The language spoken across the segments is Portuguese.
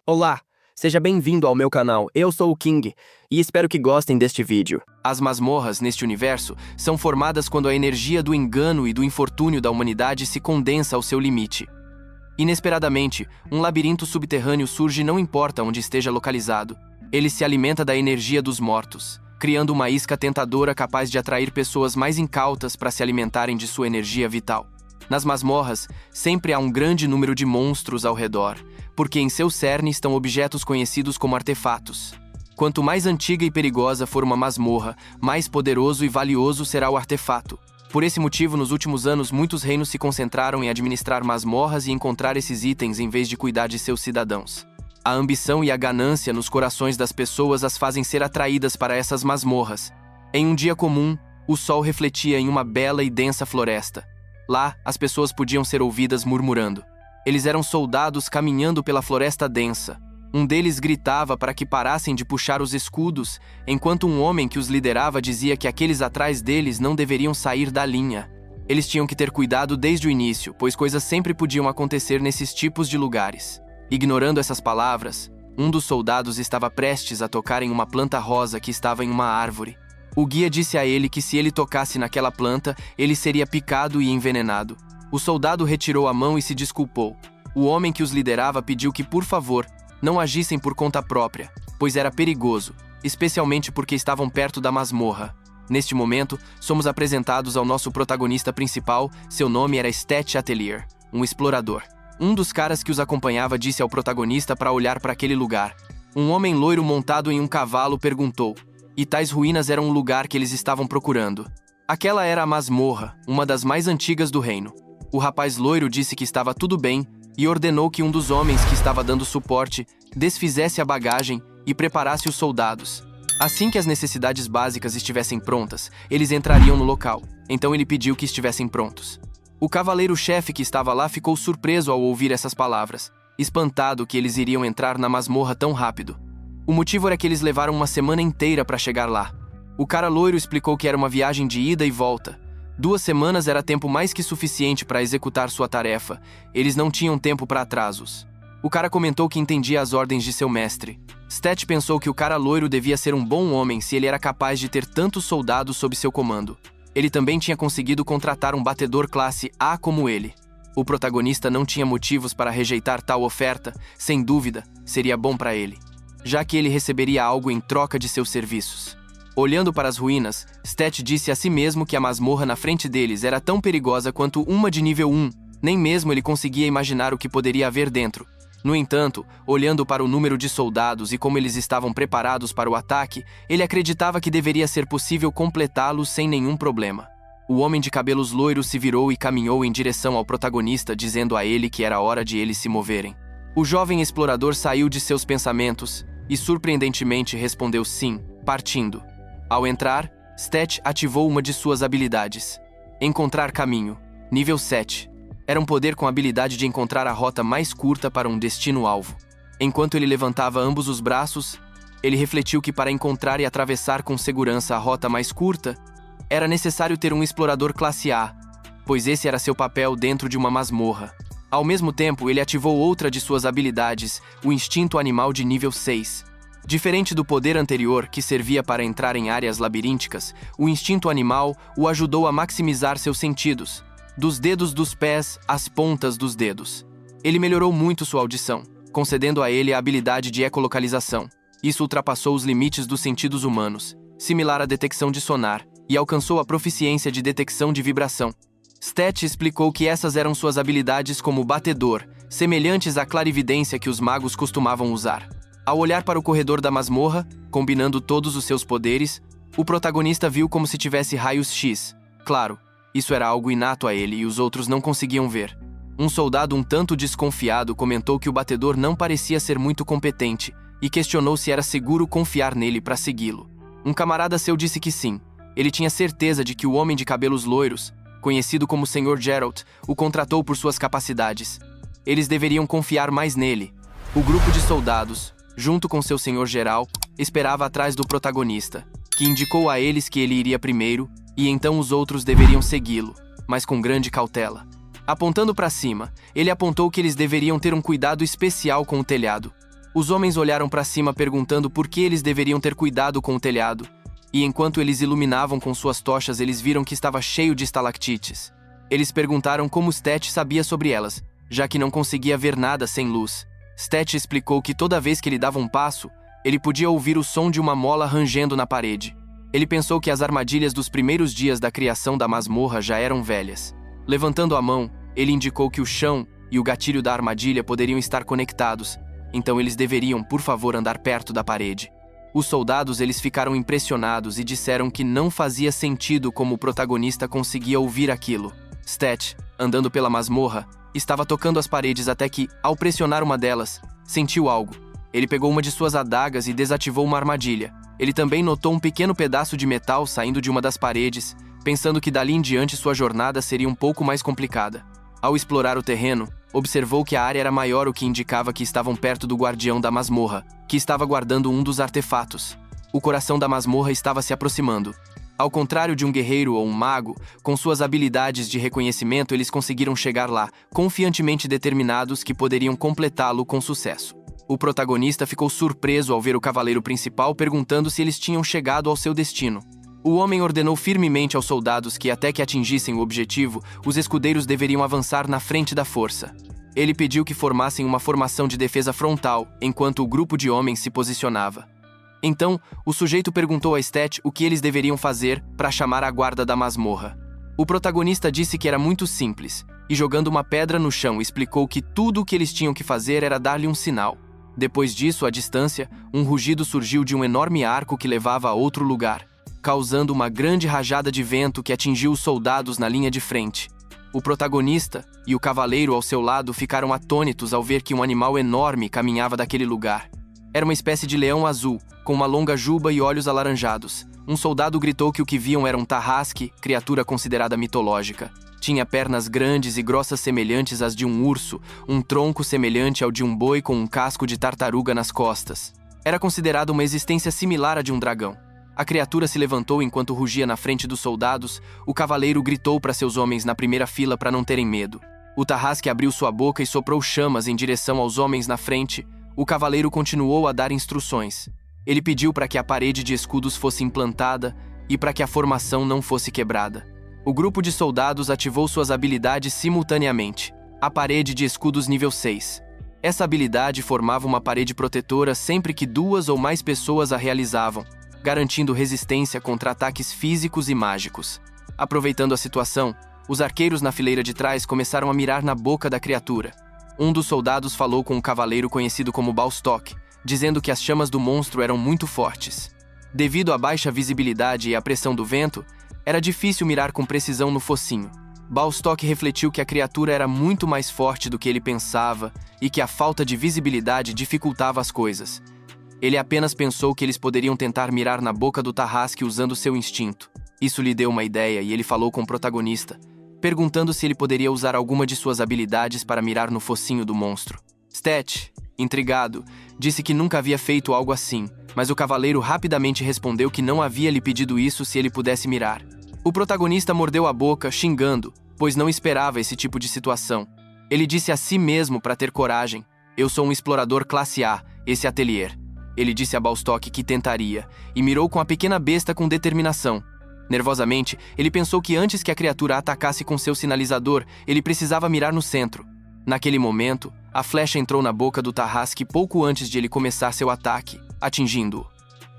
Olá, seja bem-vindo ao meu canal, eu sou o King, e espero que gostem deste vídeo. As masmorras neste universo são formadas quando a energia do engano e do infortúnio da humanidade se condensa ao seu limite. Inesperadamente, um labirinto subterrâneo surge não importa onde esteja localizado. Ele se alimenta da energia dos mortos, criando uma isca tentadora capaz de atrair pessoas mais incautas para se alimentarem de sua energia vital. Nas masmorras, sempre há um grande número de monstros ao redor, porque em seu cerne estão objetos conhecidos como artefatos. Quanto mais antiga e perigosa for uma masmorra, mais poderoso e valioso será o artefato. Por esse motivo, nos últimos anos, muitos reinos se concentraram em administrar masmorras e encontrar esses itens em vez de cuidar de seus cidadãos. A ambição e a ganância nos corações das pessoas as fazem ser atraídas para essas masmorras. Em um dia comum, o sol refletia em uma bela e densa floresta. Lá, as pessoas podiam ser ouvidas murmurando. Eles eram soldados caminhando pela floresta densa. Um deles gritava para que parassem de puxar os escudos, enquanto um homem que os liderava dizia que aqueles atrás deles não deveriam sair da linha. Eles tinham que ter cuidado desde o início, pois coisas sempre podiam acontecer nesses tipos de lugares. Ignorando essas palavras, um dos soldados estava prestes a tocar em uma planta rosa que estava em uma árvore. O guia disse a ele que se ele tocasse naquela planta, ele seria picado e envenenado. O soldado retirou a mão e se desculpou. O homem que os liderava pediu que, por favor, não agissem por conta própria, pois era perigoso, especialmente porque estavam perto da masmorra. Neste momento, somos apresentados ao nosso protagonista principal. Seu nome era Stet Atelier, um explorador. Um dos caras que os acompanhava disse ao protagonista para olhar para aquele lugar. Um homem loiro montado em um cavalo perguntou: e tais ruínas eram o lugar que eles estavam procurando. Aquela era a masmorra, uma das mais antigas do reino. O rapaz loiro disse que estava tudo bem e ordenou que um dos homens que estava dando suporte desfizesse a bagagem e preparasse os soldados. Assim que as necessidades básicas estivessem prontas, eles entrariam no local. Então ele pediu que estivessem prontos. O cavaleiro-chefe que estava lá ficou surpreso ao ouvir essas palavras, espantado que eles iriam entrar na masmorra tão rápido. O motivo era que eles levaram uma semana inteira para chegar lá. O cara loiro explicou que era uma viagem de ida e volta. 2 semanas era tempo mais que suficiente para executar sua tarefa. Eles não tinham tempo para atrasos. O cara comentou que entendia as ordens de seu mestre. Stet pensou que o cara loiro devia ser um bom homem se ele era capaz de ter tantos soldados sob seu comando. Ele também tinha conseguido contratar um batedor classe A como ele. O protagonista não tinha motivos para rejeitar tal oferta. Sem dúvida, seria bom para ele, já que ele receberia algo em troca de seus serviços. Olhando para as ruínas, Stet disse a si mesmo que a masmorra na frente deles era tão perigosa quanto uma de nível 1, nem mesmo ele conseguia imaginar o que poderia haver dentro. No entanto, olhando para o número de soldados e como eles estavam preparados para o ataque, ele acreditava que deveria ser possível completá-lo sem nenhum problema. O homem de cabelos loiros se virou e caminhou em direção ao protagonista, dizendo a ele que era hora de eles se moverem. O jovem explorador saiu de seus pensamentos e surpreendentemente respondeu sim, partindo. Ao entrar, Stet ativou uma de suas habilidades. Encontrar caminho, nível 7. Era um poder com a habilidade de encontrar a rota mais curta para um destino-alvo. Enquanto ele levantava ambos os braços, ele refletiu que para encontrar e atravessar com segurança a rota mais curta, era necessário ter um explorador classe A, pois esse era seu papel dentro de uma masmorra. Ao mesmo tempo, ele ativou outra de suas habilidades, o instinto animal de nível 6. Diferente do poder anterior, que servia para entrar em áreas labirínticas, o instinto animal o ajudou a maximizar seus sentidos, dos dedos dos pés às pontas dos dedos. Ele melhorou muito sua audição, concedendo a ele a habilidade de ecolocalização. Isso ultrapassou os limites dos sentidos humanos, similar à detecção de sonar, e alcançou a proficiência de detecção de vibração. Stet explicou que essas eram suas habilidades como batedor, semelhantes à clarividência que os magos costumavam usar. Ao olhar para o corredor da masmorra, combinando todos os seus poderes, o protagonista viu como se tivesse raios X. Claro, isso era algo inato a ele e os outros não conseguiam ver. Um soldado um tanto desconfiado comentou que o batedor não parecia ser muito competente e questionou se era seguro confiar nele para segui-lo. Um camarada seu disse que sim. Ele tinha certeza de que o homem de cabelos loiros, conhecido como Sr. Geralt, o contratou por suas capacidades. Eles deveriam confiar mais nele. O grupo de soldados, junto com seu Sr. Geral, esperava atrás do protagonista, que indicou a eles que ele iria primeiro, e então os outros deveriam segui-lo, mas com grande cautela. Apontando para cima, ele apontou que eles deveriam ter um cuidado especial com o telhado. Os homens olharam para cima perguntando por que eles deveriam ter cuidado com o telhado, e enquanto eles iluminavam com suas tochas, eles viram que estava cheio de estalactites. Eles perguntaram como Stet sabia sobre elas, já que não conseguia ver nada sem luz. Stet explicou que toda vez que ele dava um passo, ele podia ouvir o som de uma mola rangendo na parede. Ele pensou que as armadilhas dos primeiros dias da criação da masmorra já eram velhas. Levantando a mão, ele indicou que o chão e o gatilho da armadilha poderiam estar conectados, então eles deveriam, por favor, andar perto da parede. Os soldados eles ficaram impressionados e disseram que não fazia sentido como o protagonista conseguia ouvir aquilo. Stet, andando pela masmorra, estava tocando as paredes até que, ao pressionar uma delas, sentiu algo. Ele pegou uma de suas adagas e desativou uma armadilha. Ele também notou um pequeno pedaço de metal saindo de uma das paredes, pensando que dali em diante sua jornada seria um pouco mais complicada. Ao explorar o terreno, observou que a área era maior, o que indicava que estavam perto do guardião da masmorra, que estava guardando um dos artefatos. O coração da masmorra estava se aproximando. Ao contrário de um guerreiro ou um mago, com suas habilidades de reconhecimento eles conseguiram chegar lá, confiantemente determinados que poderiam completá-lo com sucesso. O protagonista ficou surpreso ao ver o cavaleiro principal perguntando se eles tinham chegado ao seu destino. O homem ordenou firmemente aos soldados que, até que atingissem o objetivo, os escudeiros deveriam avançar na frente da força. Ele pediu que formassem uma formação de defesa frontal, enquanto o grupo de homens se posicionava. Então, o sujeito perguntou a Stet o que eles deveriam fazer para chamar a guarda da masmorra. O protagonista disse que era muito simples, e jogando uma pedra no chão explicou que tudo o que eles tinham que fazer era dar-lhe um sinal. Depois disso, à distância, um rugido surgiu de um enorme arco que levava a outro lugar, causando uma grande rajada de vento que atingiu os soldados na linha de frente. O protagonista e o cavaleiro ao seu lado ficaram atônitos ao ver que um animal enorme caminhava daquele lugar. Era uma espécie de leão azul, com uma longa juba e olhos alaranjados. Um soldado gritou que o que viam era um tarrasque, criatura considerada mitológica. Tinha pernas grandes e grossas semelhantes às de um urso, um tronco semelhante ao de um boi com um casco de tartaruga nas costas. Era considerado uma existência similar à de um dragão. A criatura se levantou enquanto rugia na frente dos soldados. O cavaleiro gritou para seus homens na primeira fila para não terem medo. O tarrasque abriu sua boca e soprou chamas em direção aos homens na frente. O cavaleiro continuou a dar instruções. Ele pediu para que a parede de escudos fosse implantada e para que a formação não fosse quebrada. O grupo de soldados ativou suas habilidades simultaneamente. A parede de escudos nível 6. Essa habilidade formava uma parede protetora sempre que 2 ou mais pessoas a realizavam, garantindo resistência contra ataques físicos e mágicos. Aproveitando a situação, os arqueiros na fileira de trás começaram a mirar na boca da criatura. Um dos soldados falou com um cavaleiro conhecido como Balstock, dizendo que as chamas do monstro eram muito fortes. Devido à baixa visibilidade e à pressão do vento, era difícil mirar com precisão no focinho. Balstock refletiu que a criatura era muito mais forte do que ele pensava e que a falta de visibilidade dificultava as coisas. Ele apenas pensou que eles poderiam tentar mirar na boca do tarrasque usando seu instinto. Isso lhe deu uma ideia e ele falou com o protagonista, perguntando se ele poderia usar alguma de suas habilidades para mirar no focinho do monstro. Stet, intrigado, disse que nunca havia feito algo assim, mas o cavaleiro rapidamente respondeu que não havia lhe pedido isso se ele pudesse mirar. O protagonista mordeu a boca, xingando, pois não esperava esse tipo de situação. Ele disse a si mesmo para ter coragem: "Eu sou um explorador classe A, esse atelier." Ele disse a Balstock que tentaria, e mirou com a pequena besta com determinação. Nervosamente, ele pensou que antes que a criatura atacasse com seu sinalizador, ele precisava mirar no centro. Naquele momento, a flecha entrou na boca do tarrasque pouco antes de ele começar seu ataque, atingindo-o.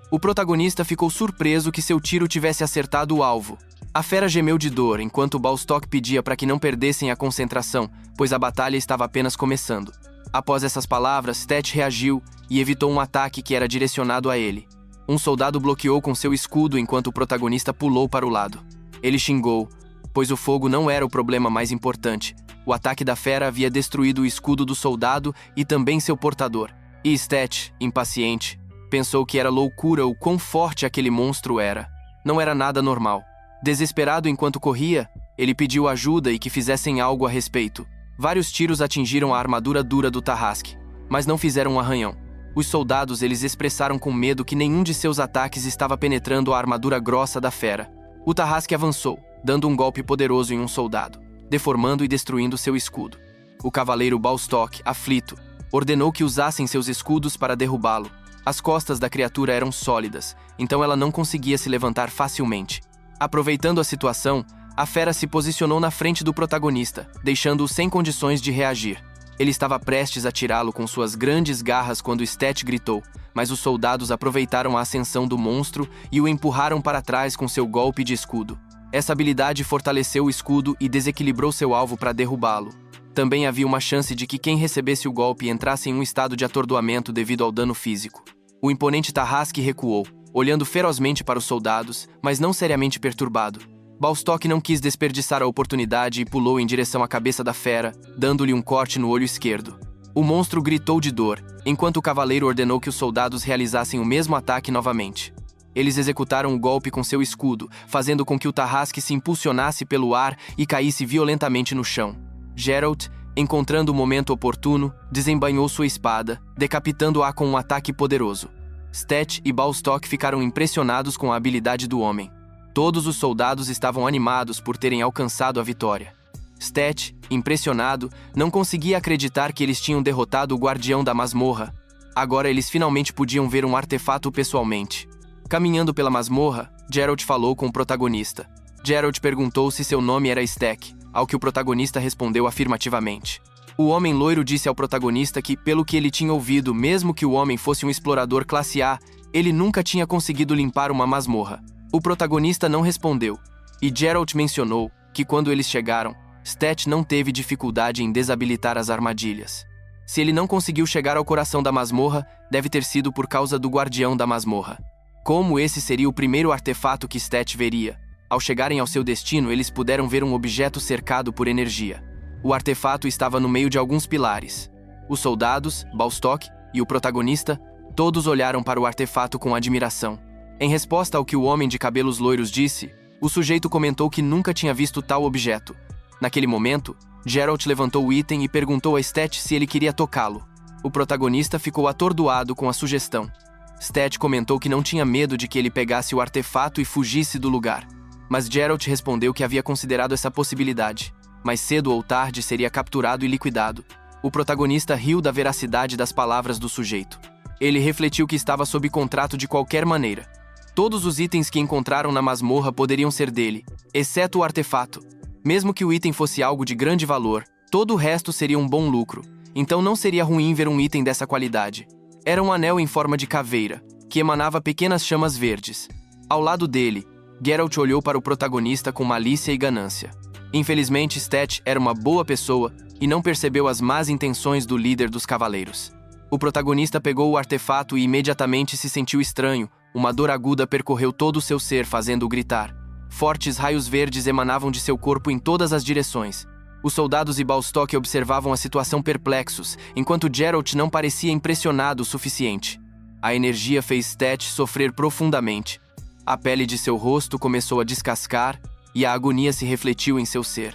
O protagonista ficou surpreso que seu tiro tivesse acertado o alvo. A fera gemeu de dor enquanto Balstock pedia para que não perdessem a concentração, pois a batalha estava apenas começando. Após essas palavras, Stet reagiu e evitou um ataque que era direcionado a ele. Um soldado bloqueou com seu escudo enquanto o protagonista pulou para o lado. Ele xingou, pois o fogo não era o problema mais importante. O ataque da fera havia destruído o escudo do soldado e também seu portador. E Stet, impaciente, pensou que era loucura o quão forte aquele monstro era. Não era nada normal. Desesperado enquanto corria, ele pediu ajuda e que fizessem algo a respeito. Vários tiros atingiram a armadura dura do tarrasque, mas não fizeram um arranhão. Os soldados eles expressaram com medo que nenhum de seus ataques estava penetrando a armadura grossa da fera. O tarrasque avançou, dando um golpe poderoso em um soldado, deformando e destruindo seu escudo. O cavaleiro Balstock, aflito, Ordenou que usassem seus escudos para derrubá-lo. As costas da criatura eram sólidas, então ela não conseguia se levantar facilmente. Aproveitando a situação, a fera se posicionou na frente do protagonista, deixando-o sem condições de reagir. Ele estava prestes a tirá-lo com suas grandes garras quando Stet gritou, mas os soldados aproveitaram a ascensão do monstro e o empurraram para trás com seu golpe de escudo. Essa habilidade fortaleceu o escudo e desequilibrou seu alvo para derrubá-lo. Também havia uma chance de que quem recebesse o golpe entrasse em um estado de atordoamento devido ao dano físico. O imponente Tarrasque recuou, olhando ferozmente para os soldados, mas não seriamente perturbado. Balstock não quis desperdiçar a oportunidade e pulou em direção à cabeça da fera, dando-lhe um corte no olho esquerdo. O monstro gritou de dor, enquanto o cavaleiro ordenou que os soldados realizassem o mesmo ataque novamente. Eles executaram o golpe com seu escudo, fazendo com que o Tarrasque se impulsionasse pelo ar e caísse violentamente no chão. Geralt, encontrando o momento oportuno, desembainhou sua espada, decapitando-a com um ataque poderoso. Stet e Balstock ficaram impressionados com a habilidade do homem. Todos os soldados estavam animados por terem alcançado a vitória. Stet, impressionado, não conseguia acreditar que eles tinham derrotado o guardião da masmorra. Agora eles finalmente podiam ver um artefato pessoalmente. Caminhando pela masmorra, Geralt falou com o protagonista. Geralt perguntou se seu nome era Stek, ao que o protagonista respondeu afirmativamente. O homem loiro disse ao protagonista que, pelo que ele tinha ouvido, mesmo que o homem fosse um explorador classe A, ele nunca tinha conseguido limpar uma masmorra. O protagonista não respondeu, e Geralt mencionou que quando eles chegaram, Stet não teve dificuldade em desabilitar as armadilhas. Se ele não conseguiu chegar ao coração da masmorra, deve ter sido por causa do guardião da masmorra. Como esse seria o primeiro artefato que Stet veria, ao chegarem ao seu destino, eles puderam ver um objeto cercado por energia. O artefato estava no meio de alguns pilares. Os soldados, Balstock e o protagonista, todos olharam para o artefato com admiração. Em resposta ao que o homem de cabelos loiros disse, o sujeito comentou que nunca tinha visto tal objeto. Naquele momento, Geralt levantou o item e perguntou a Stet se ele queria tocá-lo. O protagonista ficou atordoado com a sugestão. Stet comentou que não tinha medo de que ele pegasse o artefato e fugisse do lugar. Mas Geralt respondeu que havia considerado essa possibilidade. Mais cedo ou tarde seria capturado e liquidado. O protagonista riu da veracidade das palavras do sujeito. Ele refletiu que estava sob contrato de qualquer maneira. Todos os itens que encontraram na masmorra poderiam ser dele, exceto o artefato. Mesmo que o item fosse algo de grande valor, todo o resto seria um bom lucro. Então não seria ruim ver um item dessa qualidade. Era um anel em forma de caveira, que emanava pequenas chamas verdes. Ao lado dele, Geralt olhou para o protagonista com malícia e ganância. Infelizmente, Stet era uma boa pessoa e não percebeu as más intenções do líder dos cavaleiros. O protagonista pegou o artefato e imediatamente se sentiu estranho. Uma dor aguda percorreu todo o seu ser, fazendo-o gritar. Fortes raios verdes emanavam de seu corpo em todas as direções. Os soldados e Balstock observavam a situação perplexos, enquanto Geralt não parecia impressionado o suficiente. A energia fez Stet sofrer profundamente. A pele de seu rosto começou a descascar e a agonia se refletiu em seu ser.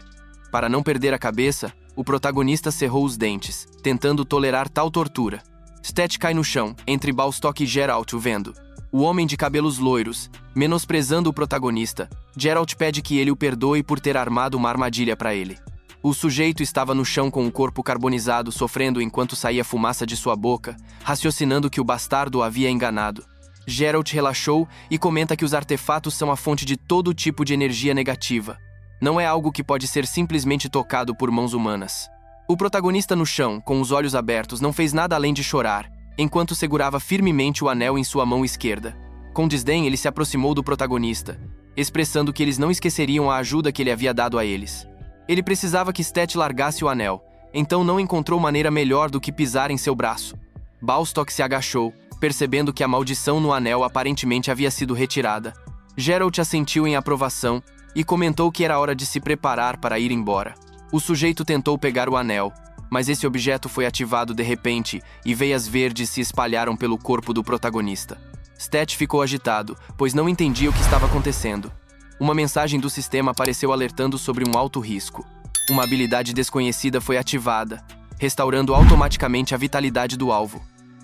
Para não perder a cabeça, o protagonista cerrou os dentes, tentando tolerar tal tortura. Stet cai no chão, entre Balstock e Geralt o vendo. O homem de cabelos loiros, menosprezando o protagonista, Geralt pede que ele o perdoe por ter armado uma armadilha para ele. O sujeito estava no chão com o corpo carbonizado, sofrendo enquanto saía fumaça de sua boca, raciocinando que o bastardo o havia enganado. Geralt relaxou e comenta que os artefatos são a fonte de todo tipo de energia negativa. Não é algo que pode ser simplesmente tocado por mãos humanas. O protagonista no chão, com os olhos abertos, não fez nada além de chorar, enquanto segurava firmemente o anel em sua mão esquerda. Com desdém, ele se aproximou do protagonista, expressando que eles não esqueceriam a ajuda que ele havia dado a eles. Ele precisava que Stet largasse o anel, então não encontrou maneira melhor do que pisar em seu braço. Balstock se agachou, percebendo que a maldição no anel aparentemente havia sido retirada. Geralt assentiu em aprovação e comentou que era hora de se preparar para ir embora. O sujeito tentou pegar o anel, mas esse objeto foi ativado de repente e veias verdes se espalharam pelo corpo do protagonista. Stet ficou agitado, pois não entendia o que estava acontecendo. Uma mensagem do sistema apareceu alertando sobre um alto risco. Uma habilidade desconhecida foi ativada, restaurando automaticamente a vitalidade do alvo.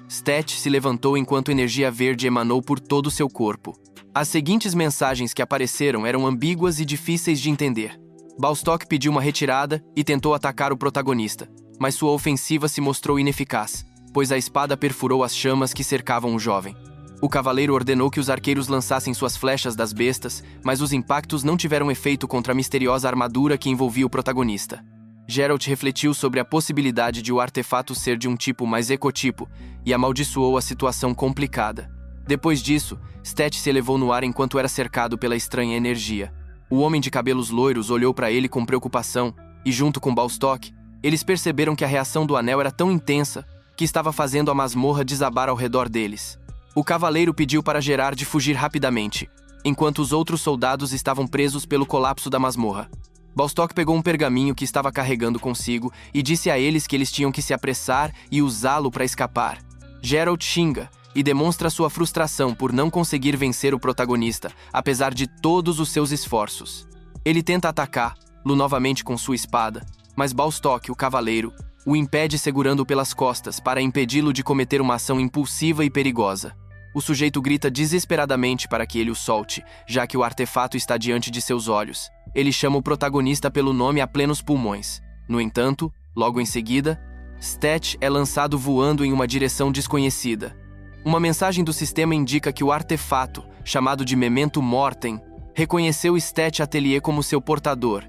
Stet se levantou enquanto energia verde emanou por todo o seu corpo. As seguintes mensagens que apareceram eram ambíguas e difíceis de entender. Balstock pediu uma retirada e tentou atacar o protagonista. mas sua ofensiva se mostrou ineficaz, pois a espada perfurou as chamas que cercavam o jovem. O cavaleiro ordenou que os arqueiros lançassem suas flechas das bestas, mas os impactos não tiveram efeito contra a misteriosa armadura que envolvia o protagonista. Geralt refletiu sobre a possibilidade de o artefato ser de um tipo mais ecotipo e amaldiçoou a situação complicada. Depois disso, Stet se elevou no ar enquanto era cercado pela estranha energia. O homem de cabelos loiros olhou para ele com preocupação e, junto com Balstock, eles perceberam que a reação do anel era tão intensa que estava fazendo a masmorra desabar ao redor deles. O cavaleiro pediu para Gerard fugir rapidamente, enquanto os outros soldados estavam presos pelo colapso da masmorra. Balstock pegou um pergaminho que estava carregando consigo e disse a eles que eles tinham que se apressar e usá-lo para escapar. Geralt xinga e demonstra sua frustração por não conseguir vencer o protagonista, apesar de todos os seus esforços. Ele tenta atacá-lo novamente com sua espada, mas Balstock, o cavaleiro, o impede segurando pelas costas para impedi-lo de cometer uma ação impulsiva e perigosa. O sujeito grita desesperadamente para que ele o solte, já que o artefato está diante de seus olhos. Ele chama o protagonista pelo nome a plenos pulmões. No entanto, logo em seguida, Stet é lançado voando em uma direção desconhecida. Uma mensagem do sistema indica que o artefato, chamado de Memento Mortem, reconheceu Stet Atelier como seu portador.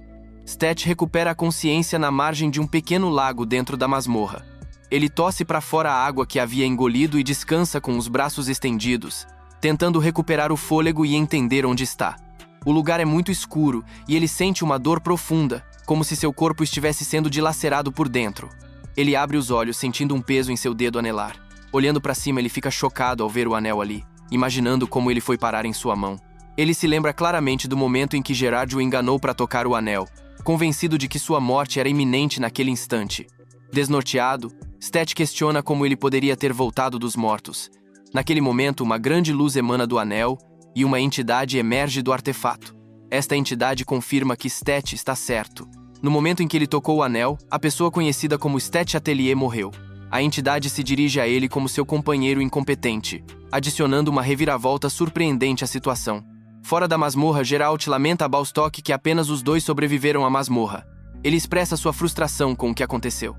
Stet recupera a consciência na margem de um pequeno lago dentro da masmorra. Ele tosse para fora a água que havia engolido e descansa com os braços estendidos, tentando recuperar o fôlego e entender onde está. O lugar é muito escuro e ele sente uma dor profunda, como se seu corpo estivesse sendo dilacerado por dentro. Ele abre os olhos, sentindo um peso em seu dedo anelar. Olhando para cima, ele fica chocado ao ver o anel ali, imaginando como ele foi parar em sua mão. Ele se lembra claramente do momento em que Gerard o enganou para tocar o anel, convencido de que sua morte era iminente naquele instante. Desnorteado, Stet questiona como ele poderia ter voltado dos mortos. Naquele momento, uma grande luz emana do anel e uma entidade emerge do artefato. Esta entidade confirma que Stet está certo. No momento em que ele tocou o anel, a pessoa conhecida como Stet Atelier morreu. A entidade se dirige a ele como seu companheiro incompetente, adicionando uma reviravolta surpreendente à situação. Fora da masmorra, Geralt lamenta a Balstock que apenas os dois sobreviveram à masmorra. Ele expressa sua frustração com o que aconteceu.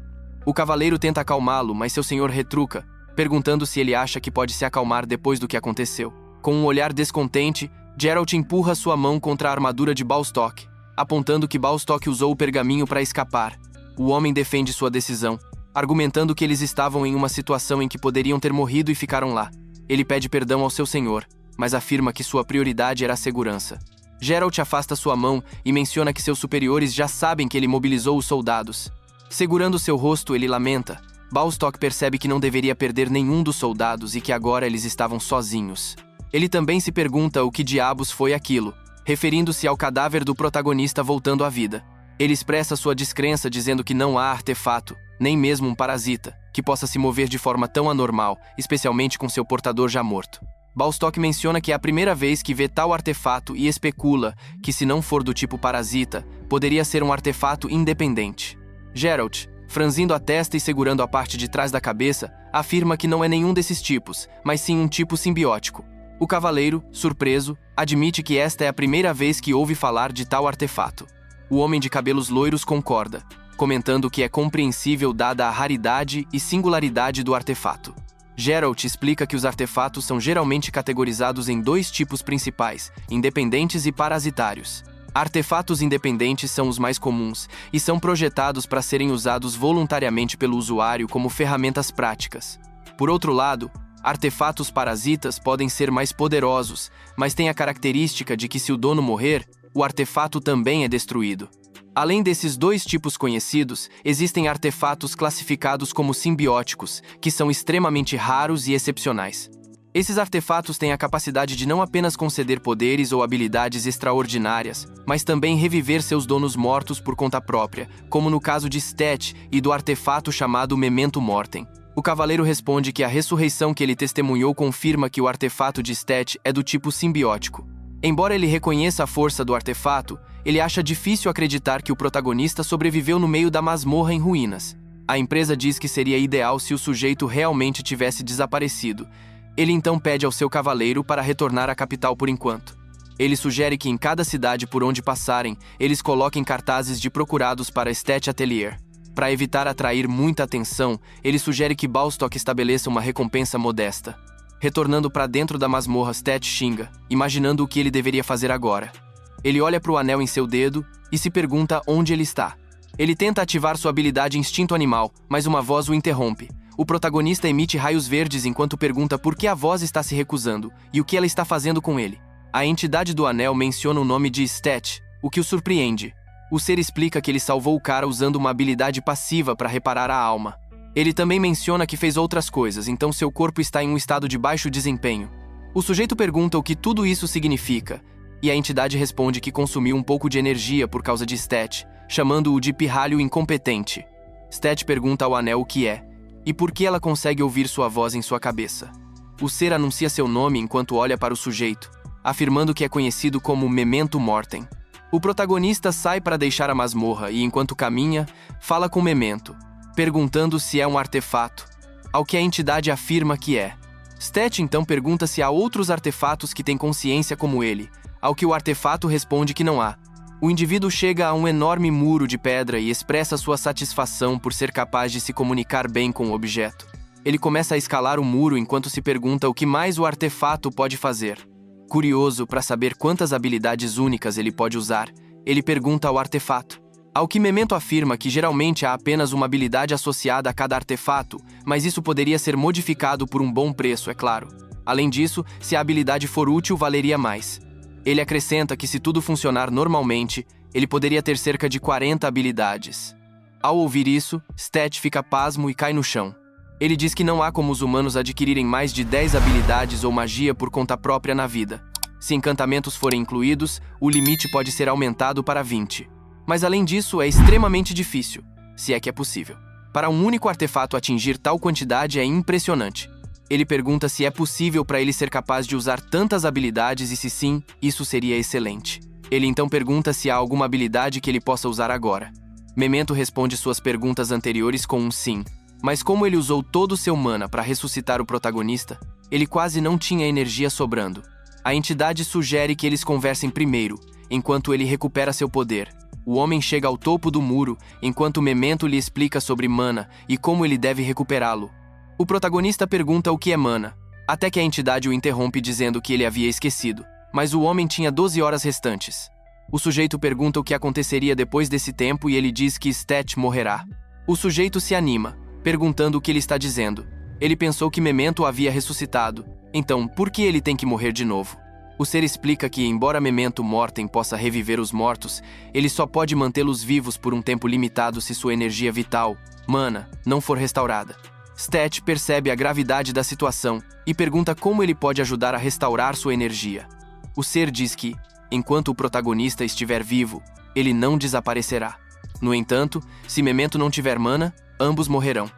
O cavaleiro tenta acalmá-lo, mas seu senhor retruca, perguntando se ele acha que pode se acalmar depois do que aconteceu. Com um olhar descontente, Geralt empurra sua mão contra a armadura de Balstock, apontando que Balstock usou o pergaminho para escapar. O homem defende sua decisão, argumentando que eles estavam em uma situação em que poderiam ter morrido e ficaram lá. Ele pede perdão ao seu senhor, mas afirma que sua prioridade era a segurança. Geralt afasta sua mão e menciona que seus superiores já sabem que ele mobilizou os soldados. Segurando seu rosto, ele lamenta. Balstock percebe que não deveria perder nenhum dos soldados e que agora eles estavam sozinhos. Ele também se pergunta o que diabos foi aquilo, referindo-se ao cadáver do protagonista voltando à vida. Ele expressa sua descrença dizendo que não há artefato, nem mesmo um parasita, que possa se mover de forma tão anormal, especialmente com seu portador já morto. Balstock menciona que é a primeira vez que vê tal artefato e especula que, se não for do tipo parasita, poderia ser um artefato independente. Geralt, franzindo a testa e segurando a parte de trás da cabeça, afirma que não é nenhum desses tipos, mas sim um tipo simbiótico. O cavaleiro, surpreso, admite que esta é a primeira vez que ouve falar de tal artefato. O homem de cabelos loiros concorda, comentando que é compreensível dada a raridade e singularidade do artefato. Geralt explica que os artefatos são geralmente categorizados em dois tipos principais, independentes e parasitários. Artefatos independentes são os mais comuns e são projetados para serem usados voluntariamente pelo usuário como ferramentas práticas. Por outro lado, artefatos parasitas podem ser mais poderosos, mas têm a característica de que, se o dono morrer, o artefato também é destruído. Além desses dois tipos conhecidos, existem artefatos classificados como simbióticos, que são extremamente raros e excepcionais. Esses artefatos têm a capacidade de não apenas conceder poderes ou habilidades extraordinárias, mas também reviver seus donos mortos por conta própria, como no caso de Stet e do artefato chamado Memento Mortem. O cavaleiro responde que a ressurreição que ele testemunhou confirma que o artefato de Stet é do tipo simbiótico. Embora ele reconheça a força do artefato, ele acha difícil acreditar que o protagonista sobreviveu no meio da masmorra em ruínas. A empresa diz que seria ideal se o sujeito realmente tivesse desaparecido. Ele então pede ao seu cavaleiro para retornar à capital por enquanto. Ele sugere que em cada cidade por onde passarem, eles coloquem cartazes de procurados para Stet Atelier. Para evitar atrair muita atenção, ele sugere que Balstock estabeleça uma recompensa modesta. Retornando para dentro da masmorra, Stet xinga, imaginando o que ele deveria fazer agora. Ele olha para o anel em seu dedo e se pergunta onde ele está. Ele tenta ativar sua habilidade Instinto Animal, mas uma voz o interrompe. O protagonista emite raios verdes enquanto pergunta por que a voz está se recusando e o que ela está fazendo com ele. A entidade do anel menciona o nome de Stet, o que o surpreende. O ser explica que ele salvou o cara usando uma habilidade passiva para reparar a alma. Ele também menciona que fez outras coisas, então seu corpo está em um estado de baixo desempenho. O sujeito pergunta o que tudo isso significa, e a entidade responde que consumiu um pouco de energia por causa de Stet, chamando-o de pirralho incompetente. Stet pergunta ao anel o que é, e por que ela consegue ouvir sua voz em sua cabeça. O ser anuncia seu nome enquanto olha para o sujeito, afirmando que é conhecido como Memento Mortem. O protagonista sai para deixar a masmorra e, enquanto caminha, fala com Memento, perguntando se é um artefato, ao que a entidade afirma que é. Stet então pergunta se há outros artefatos que têm consciência como ele, ao que o artefato responde que não há. O indivíduo chega a um enorme muro de pedra e expressa sua satisfação por ser capaz de se comunicar bem com o objeto. Ele começa a escalar o muro enquanto se pergunta o que mais o artefato pode fazer. Curioso para saber quantas habilidades únicas ele pode usar, ele pergunta ao artefato. Ao que Memento afirma que geralmente há apenas uma habilidade associada a cada artefato, mas isso poderia ser modificado por um bom preço, é claro. Além disso, se a habilidade for útil, valeria mais. Ele acrescenta que se tudo funcionar normalmente, ele poderia ter cerca de 40 habilidades. Ao ouvir isso, Stet fica pasmo e cai no chão. Ele diz que não há como os humanos adquirirem mais de 10 habilidades ou magia por conta própria na vida. Se encantamentos forem incluídos, o limite pode ser aumentado para 20. Mas além disso, é extremamente difícil, se é que é possível. Para um único artefato atingir tal quantidade é impressionante. Ele pergunta se é possível para ele ser capaz de usar tantas habilidades e se sim, isso seria excelente. Ele então pergunta se há alguma habilidade que ele possa usar agora. Memento responde suas perguntas anteriores com um sim, mas como ele usou todo o seu mana para ressuscitar o protagonista, ele quase não tinha energia sobrando. A entidade sugere que eles conversem primeiro, enquanto ele recupera seu poder. O homem chega ao topo do muro, enquanto Memento lhe explica sobre mana e como ele deve recuperá-lo. O protagonista pergunta o que é mana, até que a entidade o interrompe dizendo que ele havia esquecido, mas o homem tinha 12 horas restantes. O sujeito pergunta o que aconteceria depois desse tempo e ele diz que Stet morrerá. O sujeito se anima, perguntando o que ele está dizendo. Ele pensou que Memento o havia ressuscitado, então por que ele tem que morrer de novo? O ser explica que, embora Memento Mortem possa reviver os mortos, ele só pode mantê-los vivos por um tempo limitado se sua energia vital, mana, não for restaurada. Stet percebe a gravidade da situação e pergunta como ele pode ajudar a restaurar sua energia. O ser diz que, enquanto o protagonista estiver vivo, ele não desaparecerá. No entanto, se Memento não tiver mana, ambos morrerão.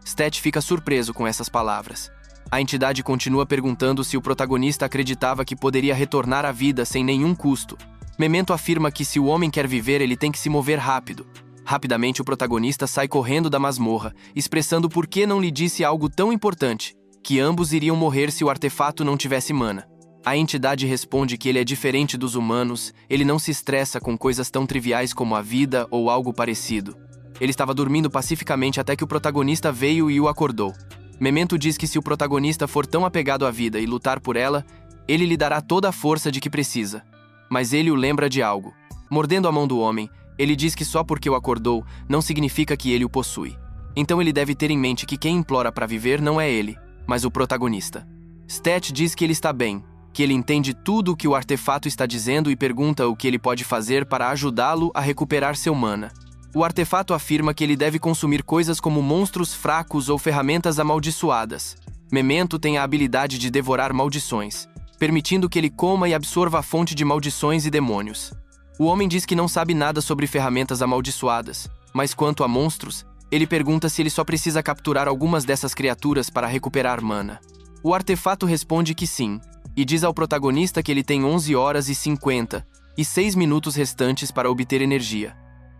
Stet fica surpreso com essas palavras. A entidade continua perguntando se o protagonista acreditava que poderia retornar à vida sem nenhum custo. Memento afirma que se o homem quer viver, ele tem que se mover rápido. Rapidamente, o protagonista sai correndo da masmorra, expressando por que não lhe disse algo tão importante, que ambos iriam morrer se o artefato não tivesse mana. A entidade responde que ele é diferente dos humanos, ele não se estressa com coisas tão triviais como a vida ou algo parecido. Ele estava dormindo pacificamente até que o protagonista veio e o acordou. Memento diz que se o protagonista for tão apegado à vida e lutar por ela, ele lhe dará toda a força de que precisa. Mas ele o lembra de algo. Mordendo a mão do homem, ele diz que só porque o acordou não significa que ele o possui. Então ele deve ter em mente que quem implora para viver não é ele, mas o protagonista. Stet diz que ele está bem, que ele entende tudo o que o artefato está dizendo e pergunta o que ele pode fazer para ajudá-lo a recuperar seu mana. O artefato afirma que ele deve consumir coisas como monstros fracos ou ferramentas amaldiçoadas. Memento tem a habilidade de devorar maldições, permitindo que ele coma e absorva a fonte de maldições e demônios. O homem diz que não sabe nada sobre ferramentas amaldiçoadas, mas quanto a monstros, ele pergunta se ele só precisa capturar algumas dessas criaturas para recuperar mana. O artefato responde que sim, e diz ao protagonista que ele tem 11 horas e 50 e 6 minutos restantes para obter energia.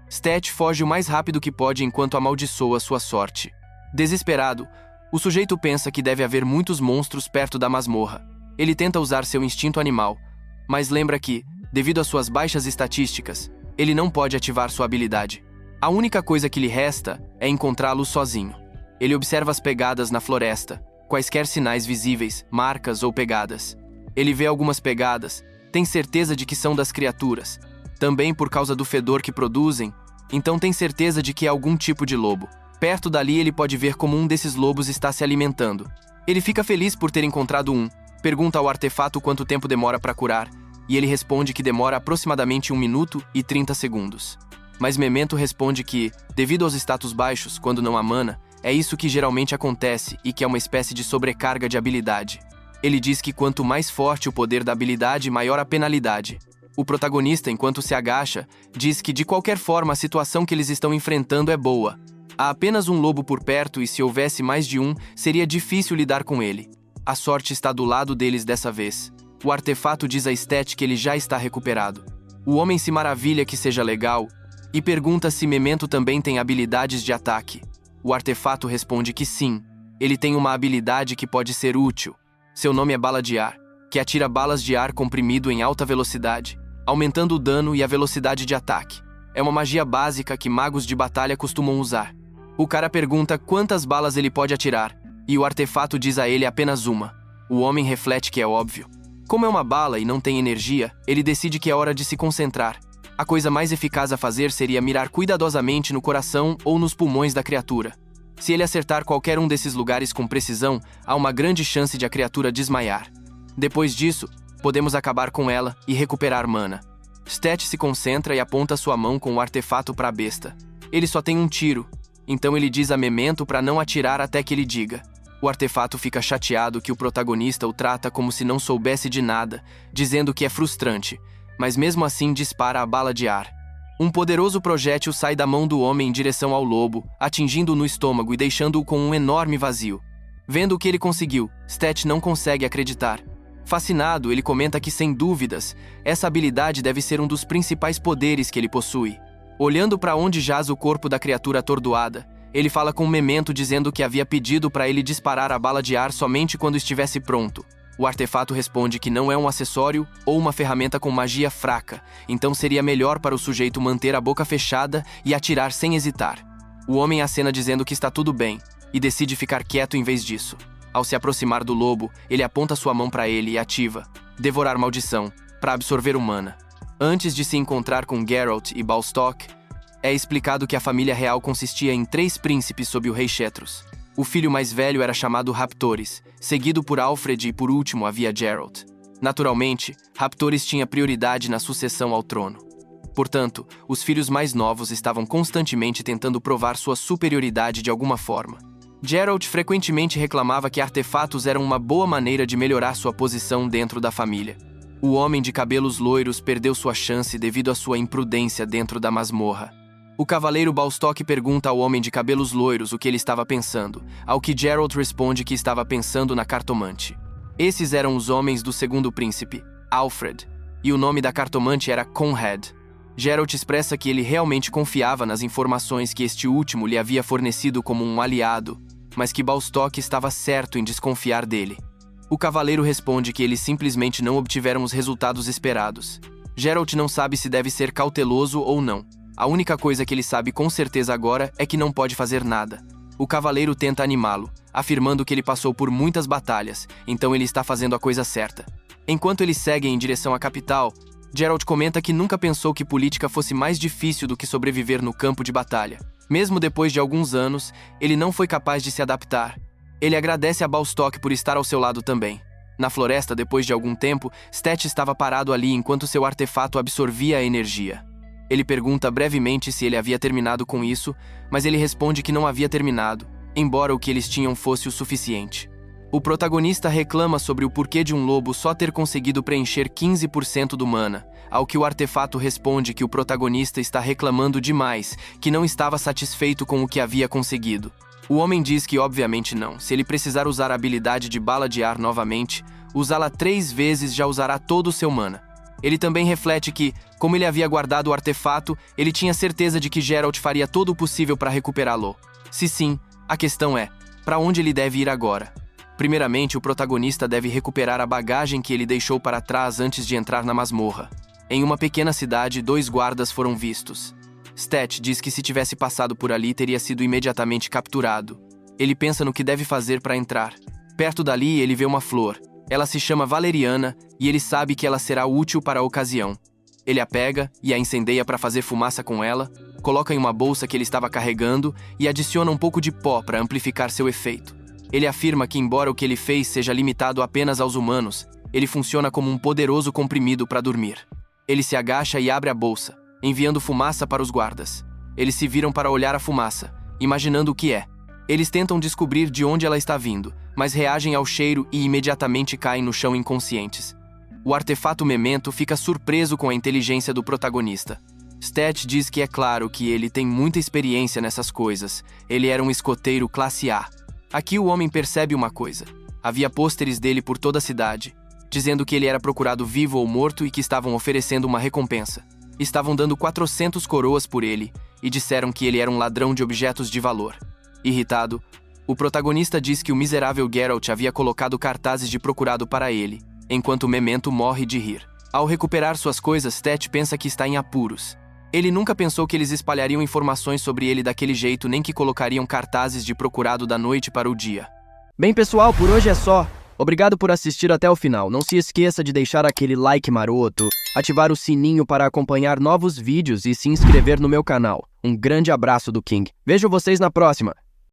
Stet foge o mais rápido que pode enquanto amaldiçoa sua sorte. Desesperado, o sujeito pensa que deve haver muitos monstros perto da masmorra. Ele tenta usar seu instinto animal, mas lembra que, devido às suas baixas estatísticas, ele não pode ativar sua habilidade. A única coisa que lhe resta é encontrá-lo sozinho. Ele observa as pegadas na floresta, quaisquer sinais visíveis, marcas ou pegadas. Ele vê algumas pegadas, tem certeza de que são das criaturas, também por causa do fedor que produzem, então tem certeza de que é algum tipo de lobo. Perto dali ele pode ver como um desses lobos está se alimentando. Ele fica feliz por ter encontrado um, pergunta ao artefato quanto tempo demora para curar, e ele responde que demora aproximadamente 1 minuto e 30 segundos. Mas Memento responde que, devido aos status baixos, quando não há mana, é isso que geralmente acontece e que é uma espécie de sobrecarga de habilidade. Ele diz que quanto mais forte o poder da habilidade, maior a penalidade. O protagonista, enquanto se agacha, diz que de qualquer forma a situação que eles estão enfrentando é boa. Há apenas um lobo por perto e se houvesse mais de um, seria difícil lidar com ele. A sorte está do lado deles dessa vez. O artefato diz a Stat que ele já está recuperado. O homem se maravilha que seja legal e pergunta se Memento também tem habilidades de ataque. O artefato responde que sim, ele tem uma habilidade que pode ser útil. Seu nome é Bala de Ar, que atira balas de ar comprimido em alta velocidade, aumentando o dano e a velocidade de ataque. É uma magia básica que magos de batalha costumam usar. O cara pergunta quantas balas ele pode atirar, e o artefato diz a ele apenas uma. O homem reflete que é óbvio. Como é uma bala e não tem energia, ele decide que é hora de se concentrar. A coisa mais eficaz a fazer seria mirar cuidadosamente no coração ou nos pulmões da criatura. Se ele acertar qualquer um desses lugares com precisão, há uma grande chance de a criatura desmaiar. Depois disso, podemos acabar com ela e recuperar mana. Stat se concentra e aponta sua mão com o artefato para a besta. Ele só tem um tiro, então ele diz a Memento para não atirar até que ele diga. O artefato fica chateado que o protagonista o trata como se não soubesse de nada, dizendo que é frustrante, mas mesmo assim dispara a bala de ar. Um poderoso projétil sai da mão do homem em direção ao lobo, atingindo-o no estômago e deixando-o com um enorme vazio. Vendo o que ele conseguiu, Stat não consegue acreditar. Fascinado, ele comenta que, sem dúvidas, essa habilidade deve ser um dos principais poderes que ele possui. Olhando para onde jaz o corpo da criatura atordoada, ele fala com Memento dizendo que havia pedido para ele disparar a bala de ar somente quando estivesse pronto. O artefato responde que não é um acessório ou uma ferramenta com magia fraca, então seria melhor para o sujeito manter a boca fechada e atirar sem hesitar. O homem acena dizendo que está tudo bem, e decide ficar quieto em vez disso. Ao se aproximar do lobo, ele aponta sua mão para ele e ativa Devorar Maldição, para absorver mana. Antes de se encontrar com Geralt e Balstock, é explicado que a família real consistia em 3 príncipes sob o rei Shetros. O filho mais velho era chamado Raptores, seguido por Alfred e por último havia Geralt. Naturalmente, Raptores tinha prioridade na sucessão ao trono. Portanto, os filhos mais novos estavam constantemente tentando provar sua superioridade de alguma forma. Geralt frequentemente reclamava que artefatos eram uma boa maneira de melhorar sua posição dentro da família. O homem de cabelos loiros perdeu sua chance devido à sua imprudência dentro da masmorra. O cavaleiro Balstock pergunta ao homem de cabelos loiros o que ele estava pensando, ao que Geralt responde que estava pensando na cartomante. Esses eram os homens do segundo príncipe, Alfred, e o nome da cartomante era Conrad. Geralt expressa que ele realmente confiava nas informações que este último lhe havia fornecido como um aliado, mas que Balstock estava certo em desconfiar dele. O cavaleiro responde que eles simplesmente não obtiveram os resultados esperados. Geralt não sabe se deve ser cauteloso ou não. A única coisa que ele sabe com certeza agora é que não pode fazer nada. O cavaleiro tenta animá-lo, afirmando que ele passou por muitas batalhas, então ele está fazendo a coisa certa. Enquanto eles seguem em direção à capital, Geralt comenta que nunca pensou que política fosse mais difícil do que sobreviver no campo de batalha. Mesmo depois de alguns anos, ele não foi capaz de se adaptar. Ele agradece a Balstock por estar ao seu lado também. Na floresta, depois de algum tempo, Stat estava parado ali enquanto seu artefato absorvia a energia. Ele pergunta brevemente se ele havia terminado com isso, mas ele responde que não havia terminado, embora o que eles tinham fosse o suficiente. O protagonista reclama sobre o porquê de um lobo só ter conseguido preencher 15% do mana, ao que o artefato responde que o protagonista está reclamando demais, que não estava satisfeito com o que havia conseguido. O homem diz que obviamente não, se ele precisar usar a habilidade de bala de ar novamente, usá-la 3 vezes já usará todo o seu mana. Ele também reflete que, como ele havia guardado o artefato, ele tinha certeza de que Geralt faria todo o possível para recuperá-lo. Se sim, a questão é, para onde ele deve ir agora? Primeiramente, o protagonista deve recuperar a bagagem que ele deixou para trás antes de entrar na masmorra. Em uma pequena cidade, 2 guardas foram vistos. Stat diz que se tivesse passado por ali teria sido imediatamente capturado. Ele pensa no que deve fazer para entrar. Perto dali ele vê uma flor. Ela se chama valeriana e ele sabe que ela será útil para a ocasião. Ele a pega e a incendeia para fazer fumaça com ela, coloca em uma bolsa que ele estava carregando e adiciona um pouco de pó para amplificar seu efeito. Ele afirma que, embora o que ele fez seja limitado apenas aos humanos, ele funciona como um poderoso comprimido para dormir. Ele se agacha e abre a bolsa, enviando fumaça para os guardas. Eles se viram para olhar a fumaça, imaginando o que é. Eles tentam descobrir de onde ela está vindo, mas reagem ao cheiro e imediatamente caem no chão inconscientes. O artefato Memento fica surpreso com a inteligência do protagonista. Stat diz que é claro que ele tem muita experiência nessas coisas. Ele era um escoteiro classe A. Aqui o homem percebe uma coisa. Havia pôsteres dele por toda a cidade, dizendo que ele era procurado vivo ou morto e que estavam oferecendo uma recompensa. Estavam dando 400 coroas por ele e disseram que ele era um ladrão de objetos de valor. Irritado, o protagonista diz que o miserável Geralt havia colocado cartazes de procurado para ele, enquanto Memento morre de rir. Ao recuperar suas coisas, Stat pensa que está em apuros. Ele nunca pensou que eles espalhariam informações sobre ele daquele jeito, nem que colocariam cartazes de procurado da noite para o dia. Bem, pessoal, por hoje é só. Obrigado por assistir até o final. Não se esqueça de deixar aquele like maroto, ativar o sininho para acompanhar novos vídeos e se inscrever no meu canal. Um grande abraço do King. Vejo vocês na próxima.